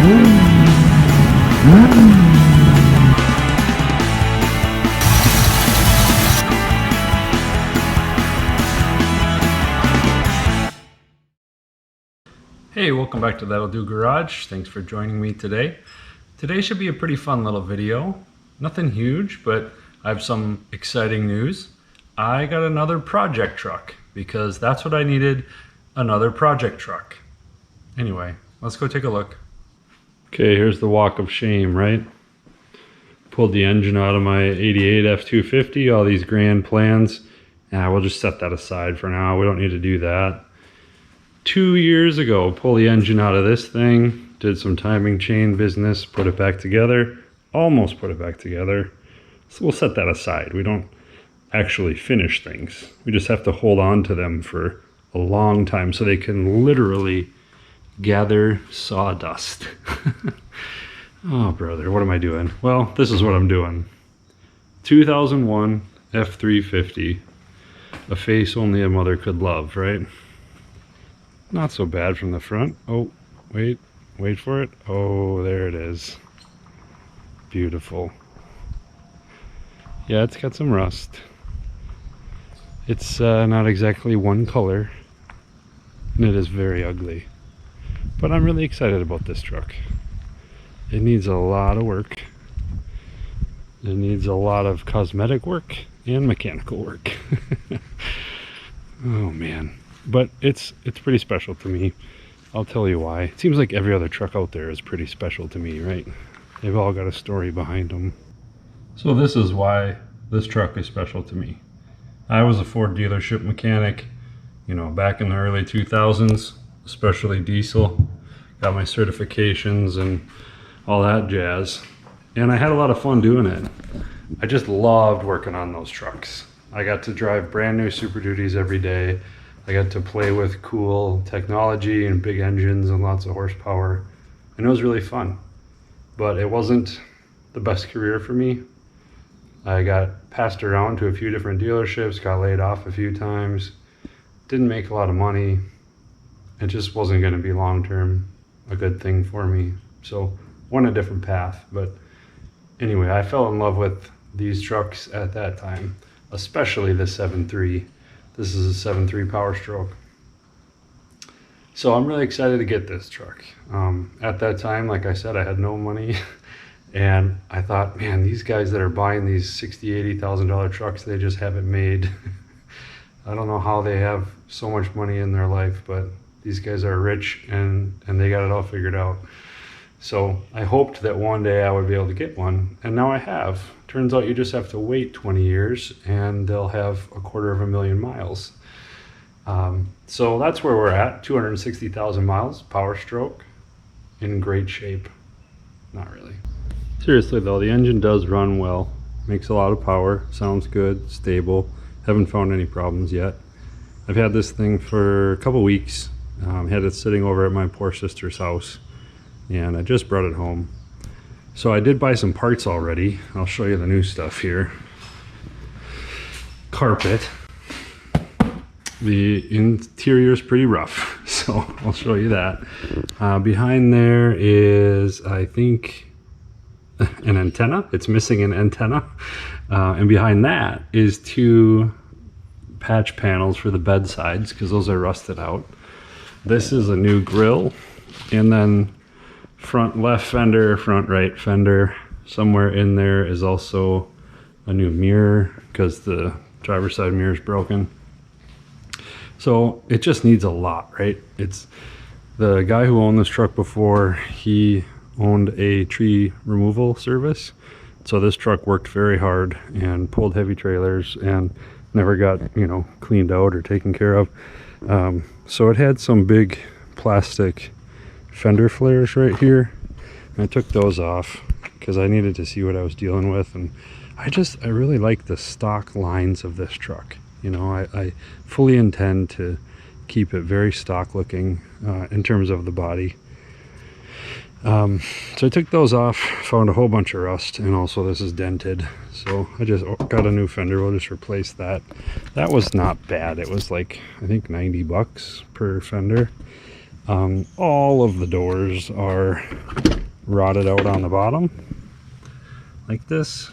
Hey, welcome back to That'll Do Garage. Thanks for joining me today. Today should be a pretty fun little video. Nothing huge, but I have some exciting news. I got another project truck because that's what I needed, another project truck. Anyway, let's go take a look. Okay, here's the walk of shame, right? Pulled the engine out of my 88 F-350, all these grand plans. We'll just set that aside for now. We don't need to do that. 2 years ago, pull the engine out of this thing, did some timing chain business, put it back together, almost put it back together. So we'll set that aside. We don't actually finish things. We just have to hold on to them for a long time so they can literally gather sawdust. Oh, brother, what am I doing? Well, this is what I'm doing. 2001 F-350, a face only a mother could love, right? Not so bad from the front. Oh, wait for it. Oh, there it is. Beautiful. Yeah, it's got some rust. It's not exactly one color, and it is very ugly. But I'm really excited about this truck. It needs a lot of work. It needs a lot of cosmetic work and mechanical work. Oh man. But it's pretty special to me. I'll tell you why. It seems like every other truck out there is pretty special to me, right? They've all got a story behind them. So this is why this truck is special to me. I was a Ford dealership mechanic, you know, back in the early 2000s, especially diesel. Got my certifications and all that jazz. And I had a lot of fun doing it. I just loved working on those trucks. I got to drive brand new Super Duties every day. I got to play with cool technology and big engines and lots of horsepower, and it was really fun. But it wasn't the best career for me. I got passed around to a few different dealerships, got laid off a few times, didn't make a lot of money. It just wasn't going to be long-term a good thing for me. So went a different path. But anyway, I fell in love with these trucks at that time, especially the 7.3. This is a 7.3 PowerStroke. So I'm really excited to get this truck. At that time, like I said, I had no money. And I thought, man, these guys that are buying these $60,000, $80,000 trucks, they just have it made. I don't know how they have so much money in their life, but these guys are rich and they got it all figured out. So I hoped that one day I would be able to get one, and now I have. Turns out you just have to wait 20 years and they'll have 250,000 miles. So that's where we're at, 260,000 miles, PowerStroke, in great shape. Not really. Seriously though, the engine does run well, makes a lot of power, sounds good, stable, haven't found any problems yet. I've had this thing for a couple weeks, had it sitting over at my poor sister's house, and I just brought it home. So I did buy some parts already. I'll show you the new stuff here. Carpet. The interior is pretty rough, so I'll show you that. Behind there is, I think, an antenna. It's missing an antenna. And behind that is 2 patch panels for the bed sides, because those are rusted out. This is a new grille, and then front left fender, front right fender. Somewhere in there is also a new mirror because the driver's side mirror is broken. So it just needs a lot, right? It's the guy who owned this truck before, he owned a tree removal service. So this truck worked very hard and pulled heavy trailers and never got, you know, cleaned out or taken care of. So it had some big plastic fender flares right here. And I took those off because I needed to see what I was dealing with, and I really like the stock lines of this truck. You know, I fully intend to keep it very stock looking in terms of the body. So I took those off, found a whole bunch of rust, and also this is dented. So I just got a new fender. We'll just replace that. That was not bad. It was like, I think $90 per fender. All of the doors are rotted out on the bottom like this.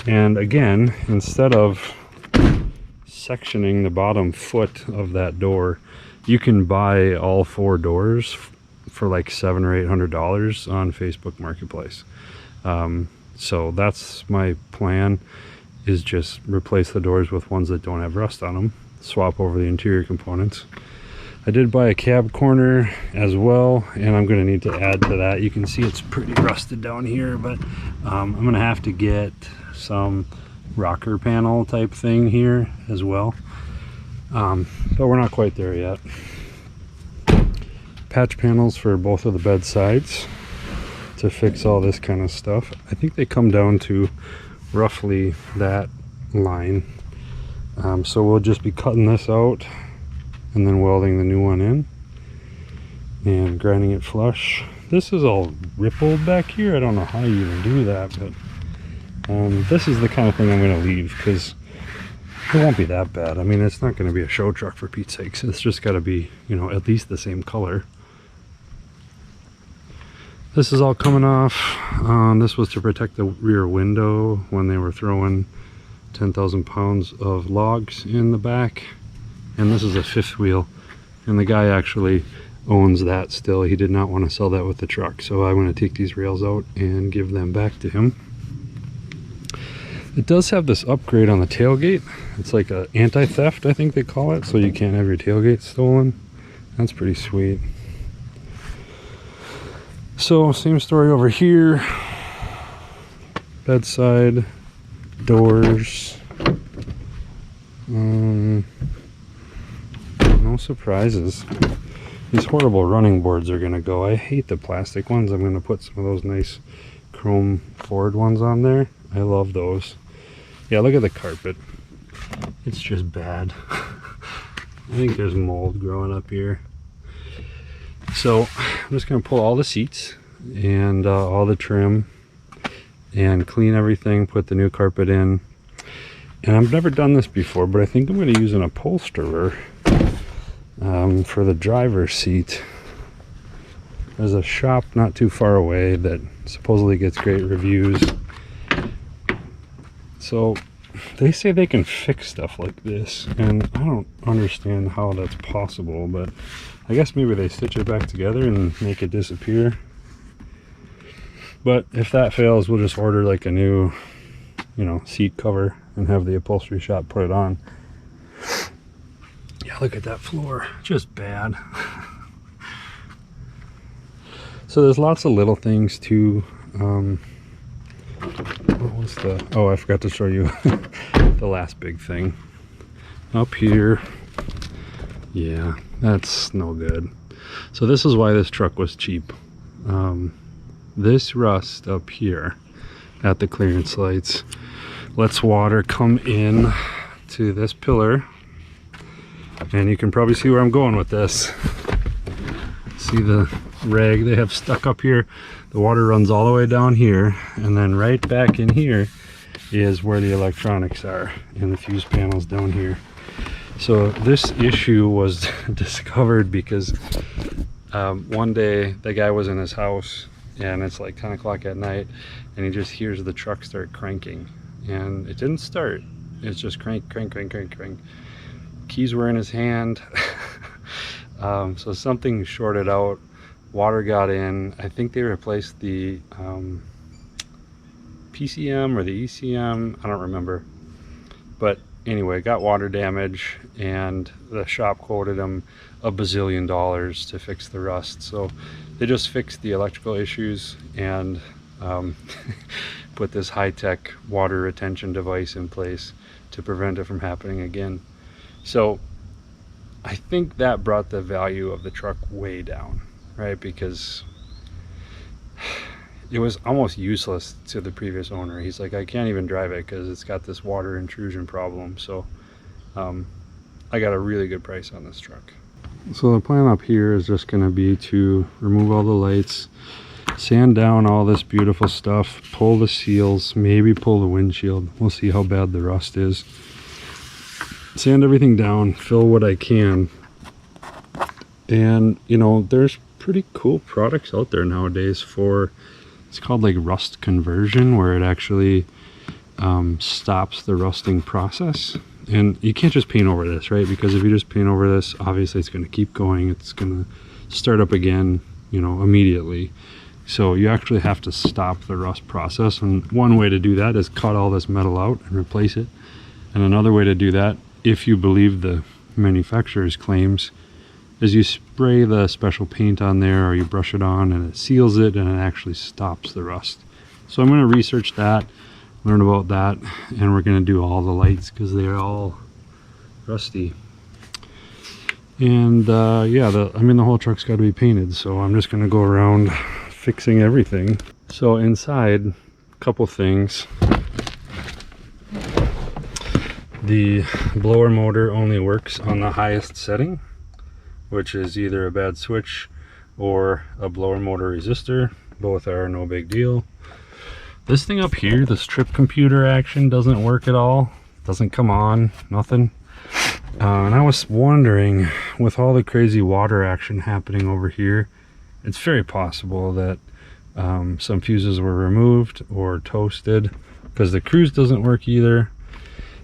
And again, instead of sectioning the bottom foot of that door, you can buy all 4 doors for like $700 or $800 on Facebook Marketplace. So that's my plan, is just replace the doors with ones that don't have rust on them, swap over the interior components. I did buy a cab corner as well, and I'm going to need to add to that. You can see it's pretty rusted down here, but I'm going to have to get some rocker panel type thing here as well. But we're not quite there yet. Patch panels for both of the bed sides to fix all this kind of stuff. I think they come down to roughly that line. So we'll just be cutting this out and then welding the new one in and grinding it flush. This is all rippled back here. I don't know how you even do that, but this is the kind of thing I'm going to leave because it won't be that bad. I mean, it's not going to be a show truck for Pete's sakes. It's just got to be, you know, at least the same color. This is all coming off. This was to protect the rear window when they were throwing 10,000 pounds of logs in the back. And this is a 5th wheel, and the guy actually owns that still. He did not want to sell that with the truck, so I want to take these rails out and give them back to him. It does have this upgrade on the tailgate. It's like a anti-theft, I think they call it, so you can't have your tailgate stolen. That's pretty sweet. So same story over here. Bedside doors. No surprises. These horrible running boards are gonna go. I hate the plastic ones. I'm gonna put some of those nice chrome Ford ones on there. I love those. Yeah, look at the carpet. It's just bad. I think there's mold growing up here. So I'm just gonna pull all the seats and all the trim and clean everything, put the new carpet in. And I've never done this before, but I think I'm going to use an upholsterer for the driver's seat. There's a shop not too far away that supposedly gets great reviews. So they say they can fix stuff like this, and I don't understand how that's possible, but I guess maybe they stitch it back together and make it disappear. But if that fails, we'll just order like a new, you know, seat cover and have the upholstery shop put it on. Yeah, look at that floor, just bad. So there's lots of little things too. What was the, oh, I forgot to show you the last big thing up here. Yeah, that's no good. So this is why this truck was cheap. This rust up here at the clearance lights lets water come in to this pillar, and you can probably see where I'm going with this. See the rag they have stuck up here? The water runs all the way down here, and then right back in here is where the electronics are, and the fuse panels down here. So this issue was discovered because one day the guy was in his house, and it's like 10 o'clock at night, and he just hears the truck start cranking, and it didn't start. It's just crank, crank, crank, crank, crank. Keys were in his hand. So something shorted out, water got in. I think they replaced the PCM or the ECM, I don't remember. But anyway, got water damage, and the shop quoted him $1 bazillion to fix the rust. So they just fixed the electrical issues and put this high-tech water retention device in place to prevent it from happening again. So I think that brought the value of the truck way down, right? Because it was almost useless to the previous owner. He's like, I can't even drive it because it's got this water intrusion problem. So I got a really good price on this truck. So the plan up here is just going to be to remove all the lights, sand down all this beautiful stuff, pull the seals, maybe pull the windshield. We'll see how bad the rust is. Sand everything down, fill what I can, And you know, there's pretty cool products out there nowadays for, it's called like rust conversion, where it actually stops the rusting process. And you can't just paint over this, right? Because if you just paint over this, obviously it's going to keep going. It's going to start up again, you know, immediately. So you actually have to stop the rust process. And one way to do that is cut all this metal out and replace it. And another way to do that, if you believe the manufacturer's claims, is you spray the special paint on there, or you brush it on and it seals it and it actually stops the rust. So I'm going to research that, learn about that, and we're going to do all the lights because they're all rusty. And yeah, I mean the whole truck's got to be painted, so I'm just going to go around fixing everything. So inside, a couple things. The blower motor only works on the highest setting, which is either a bad switch or a blower motor resistor. Both are no big deal. This thing up here, this trip computer action, doesn't work at all. Doesn't come on, nothing. And I was wondering, with all the crazy water action happening over here, it's very possible that some fuses were removed or toasted, because the cruise doesn't work either,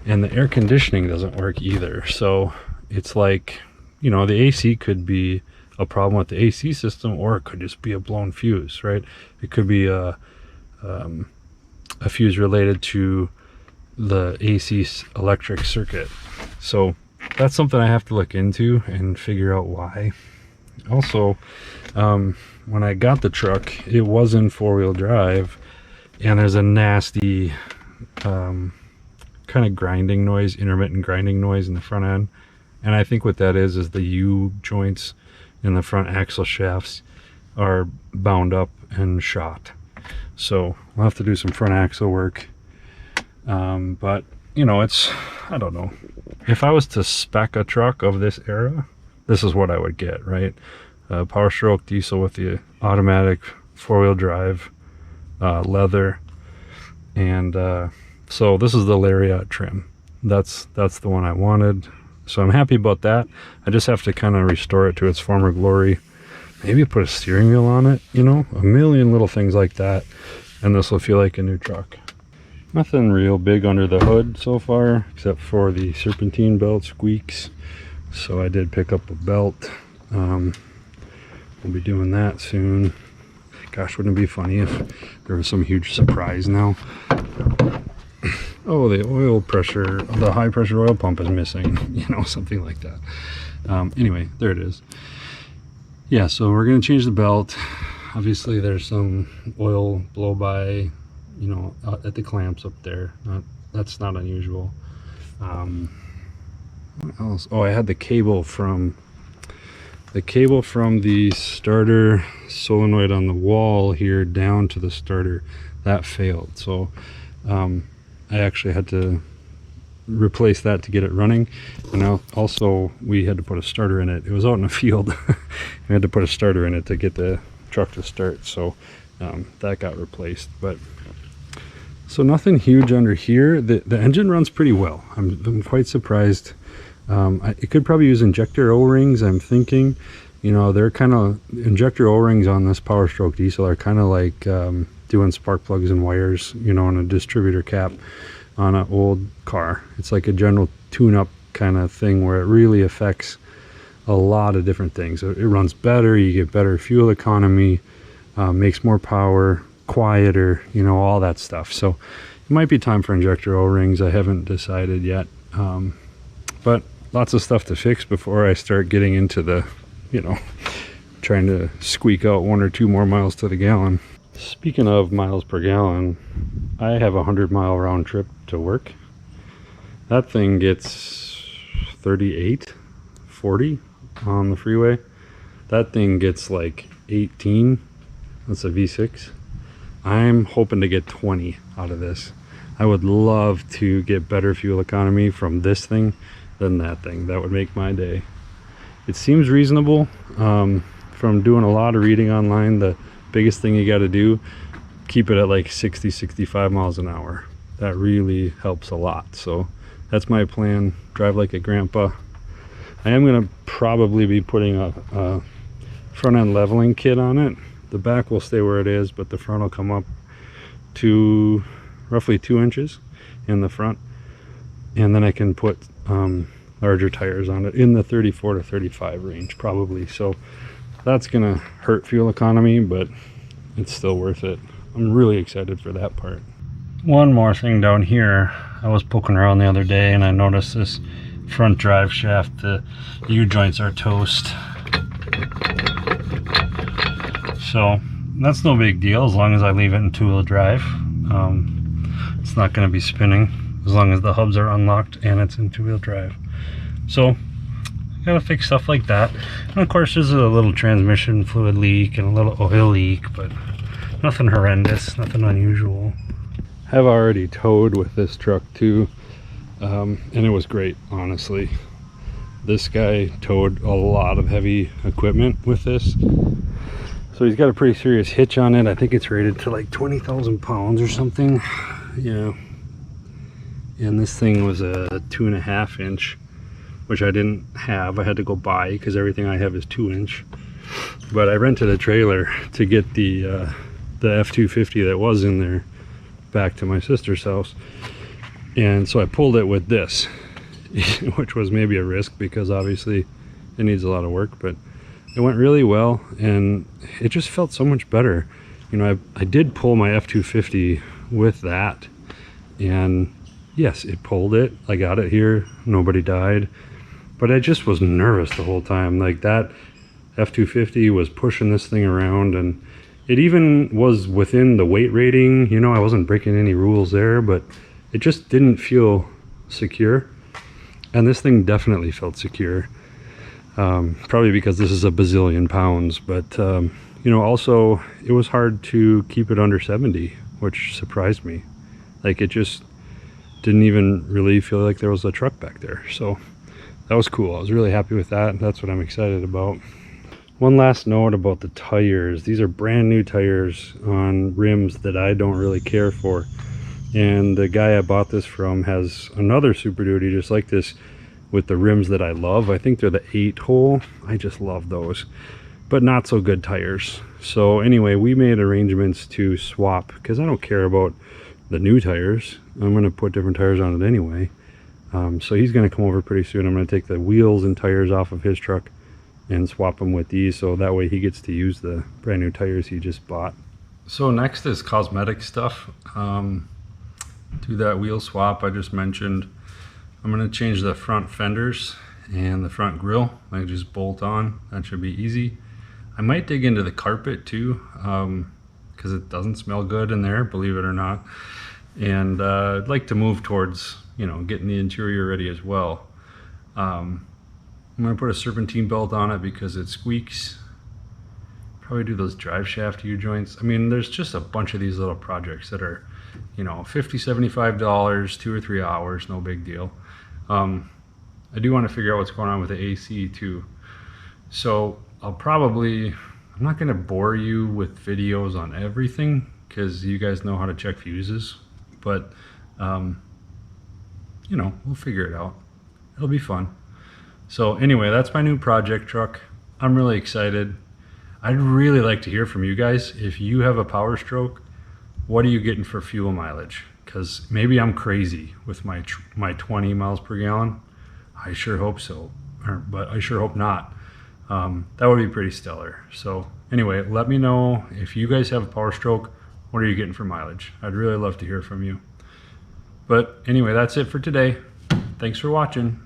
and the air conditioning doesn't work either. So it's like, you know, the AC could be a problem with the AC system, or it could just be a blown fuse, right? It could be a fuse related to the AC electric circuit. So that's something I have to look into and figure out why. Also, when I got the truck, it was in four-wheel drive, and there's a nasty kind of grinding noise, intermittent grinding noise in the front end. And I think what that is the U joints in the front axle shafts are bound up and shot. So we'll have to do some front axle work. But you know, it's, I don't know. If I was to spec a truck of this era, this is what I would get, right? PowerStroke diesel with the automatic four-wheel drive, leather, and so this is the Lariat trim. That's the one I wanted. So I'm happy about that. I just have to kind of restore it to its former glory. Maybe put a steering wheel on it, you know, a million little things like that, and this will feel like a new truck. Nothing real big under the hood so far, except for the serpentine belt squeaks. So I did pick up a belt. We'll be doing that soon. Gosh, wouldn't it be funny if there was some huge surprise now? Oh, the oil pressure, the high pressure oil pump is missing, you know, something like that. Anyway, there it is. Yeah, so we're going to change the belt. Obviously there's some oil blow by, you know, at the clamps up there. That's not unusual. What else? Oh, I had the cable from the starter solenoid on the wall here down to the starter. That failed, so I actually had to replace that to get it running. And now also we had to put a starter in it. It was out in the field. We had to put a starter in it to get the truck to start, so that got replaced. But so nothing huge under here. The engine runs pretty well. I'm quite surprised. It could probably use injector O-rings, I'm thinking. You know, they're kind of, injector O-rings on this PowerStroke diesel are kind of like doing spark plugs and wires, you know, on a distributor cap on an old car. It's like a general tune-up kind of thing where it really affects a lot of different things. It runs better, you get better fuel economy, makes more power, quieter, you know, all that stuff. So it might be time for injector O-rings. I haven't decided yet, but lots of stuff to fix before I start getting into the, you know, trying to squeak out 1 or 2 more miles to the gallon. Speaking of miles per gallon, I have a 100-mile round trip to work. That thing gets 38, 40 on the freeway. That thing gets like 18. That's a V6. I'm hoping to get 20 out of this. I would love to get better fuel economy from this thing than that thing. That would make my day. It seems reasonable. From doing a lot of reading online, the biggest thing you got to do, keep it at like 60-65 miles an hour. That really helps a lot. So that's my plan. Drive like a grandpa. I am going to probably be putting a front end leveling kit on it. The back will stay where it is, but the front will come up to roughly 2 inches in the front, and then I can put larger tires on it in the 34 to 35 range probably. So that's gonna hurt fuel economy, but it's still worth it. I'm really excited for that part. One more thing down here, I was poking around the other day and I noticed this front drive shaft, the U-joints are toast. So that's no big deal as long as I leave it in two-wheel drive. It's not going to be spinning as long as the hubs are unlocked and it's in two-wheel drive. So I gotta fix stuff like that. And of course there's a little transmission fluid leak and a little oil leak, but nothing horrendous, nothing unusual. I've already towed with this truck too, and it was great, honestly. This guy towed a lot of heavy equipment with this. So he's got a pretty serious hitch on it. I think it's rated to like 20,000 pounds or something. Yeah. And this thing was a 2.5 inch, which I didn't have. I had to go buy because everything I have is 2 inch. But I rented a trailer to get the F-350 that was in there back to my sister's house. And so I pulled it with this, which was maybe a risk because obviously it needs a lot of work, but it went really well and it just felt so much better. You know, I did pull my F-350 with that, and yes, it pulled it. I got it here, nobody died, but I just was nervous the whole time. Like that F-350 was pushing this thing around, and it even was within the weight rating. You know, I wasn't breaking any rules there, but it just didn't feel secure. And this thing definitely felt secure. Probably because this is a bazillion pounds, but you know, also it was hard to keep it under 70, which surprised me. Like it just didn't even really feel like there was a truck back there. So that was cool. I was really happy with that. That's what I'm excited about. One last note about the tires. These are brand new tires on rims that I don't really care for. And the guy I bought this from has another Super Duty just like this with the rims that I love. I think they're the 8-hole. I just love those, but not so good tires. So anyway, we made arrangements to swap because I don't care about the new tires. I'm going to put different tires on it anyway. So he's going to come over pretty soon. I'm going to take the wheels and tires off of his truck and swap them with these, so that way he gets to use the brand new tires he just bought. So next is cosmetic stuff. Do that wheel swap I just mentioned. I'm going to change the front fenders and the front grille. I just bolt on. That should be easy. I might dig into the carpet too, because it doesn't smell good in there, believe it or not. And I'd like to move towards, you know, getting the interior ready as well. I'm going to put a serpentine belt on it because it squeaks. Probably do those drive shaft U-joints. I mean, there's just a bunch of these little projects that are, you know, $50, $75, 2 or 3 hours, no big deal. I do want to figure out what's going on with the AC too. So I'm not going to bore you with videos on everything because you guys know how to check fuses, but you know, we'll figure it out. It'll be fun. So anyway, that's my new project truck. I'm really excited. I'd really like to hear from you guys. If you have a PowerStroke, what are you getting for fuel mileage? Because maybe I'm crazy with my 20 miles per gallon. I sure hope so, but I sure hope not. That would be pretty stellar. So anyway, let me know if you guys have a PowerStroke, what are you getting for mileage? I'd really love to hear from you. But anyway, that's it for today. Thanks for watching.